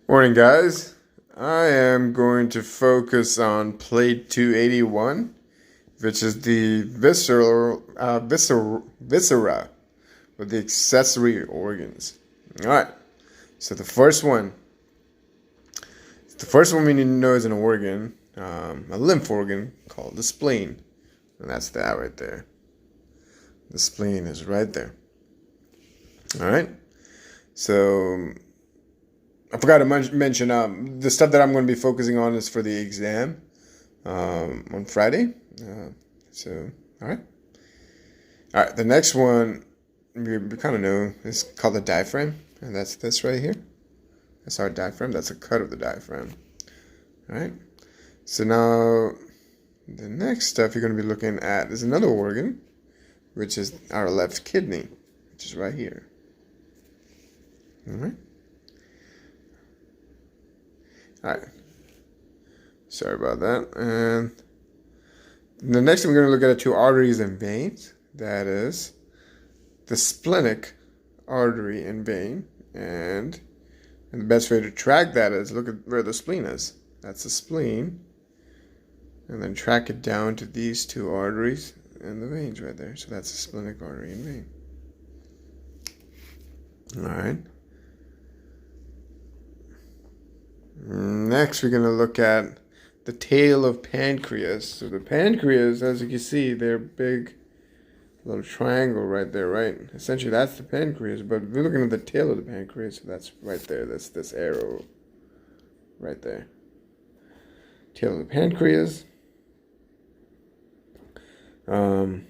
Morning, guys. I am going to focus on plate 281, which is the viscera with the accessory organs. All right. So the first one we need to know is an organ, a lymph organ called the spleen, and that's that right there. The spleen is right there. All right. So I forgot to mention the stuff that I'm going to be focusing on is for the exam on Friday. All right. All right, the next one we kind of know is called the diaphragm, and that's this right here. That's our diaphragm. That's a cut of the diaphragm. All right. So now the next stuff you're going to be looking at is another organ, which is our left kidney, which is right here. All right. All right. Sorry about that. And the next thing we're going to look at are two arteries and veins. That is the splenic artery and vein. And the best way to track that is look at where the spleen is. That's the spleen. And then track it down to these two arteries and the veins right there. So that's the splenic artery and vein. All right. Next, we're going to look at the tail of pancreas. So the pancreas, as you can see, they're big little triangle right there, right? Essentially, that's the pancreas, but we're looking at the tail of the pancreas, so that's right there. That's this arrow right there. Tail of the pancreas. So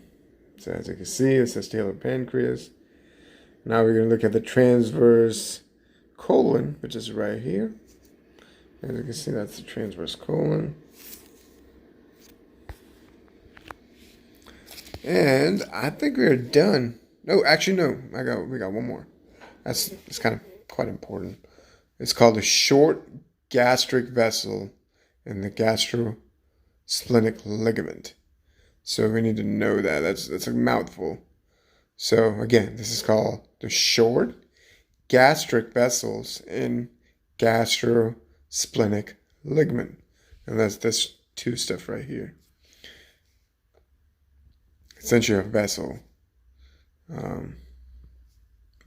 as you can see, it says tail of pancreas. Now we're going to look at the transverse colon, which is right here. As you can see, that's the transverse colon. And I think we're done. No, actually, no. We got one more. It's kind of quite important. It's called the short gastric vessel and the gastrosplenic ligament. So we need to know that. That's a mouthful. So again, this is called the short gastric vessels and gastrosplenic ligament, and that's this two stuff right here. Essentially a vessel. But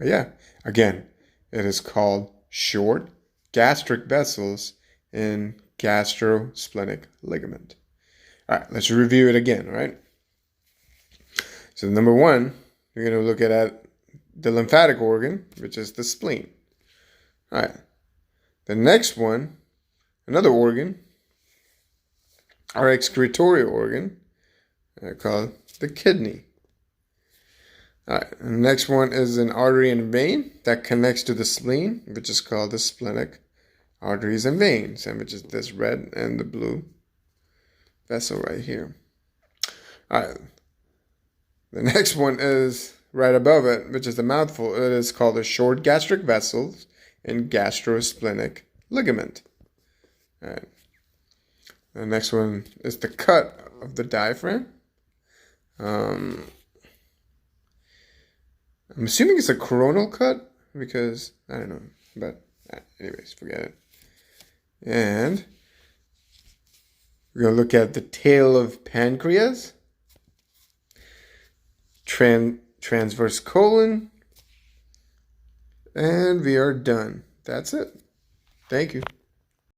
yeah, again, it is called short gastric vessels and gastrosplenic ligament. All right, let's review it again. All right. So number one, we're going to look at the lymphatic organ, which is the spleen. All right. The next one, another organ, our excretory organ, called the kidney. All right, the next one is an artery and vein that connects to the spleen, which is called the splenic arteries and veins, and which is this red and the blue vessel right here. All right, the next one is right above it, which is the mouthful. It is called the short gastric vessels and gastrosplenic ligament. All right. The next one is the cut of the diaphragm. I'm assuming it's a coronal cut because I don't know, but anyways, forget it. And we're going to look at the tail of pancreas, transverse colon, and we are done. That's it. Thank you.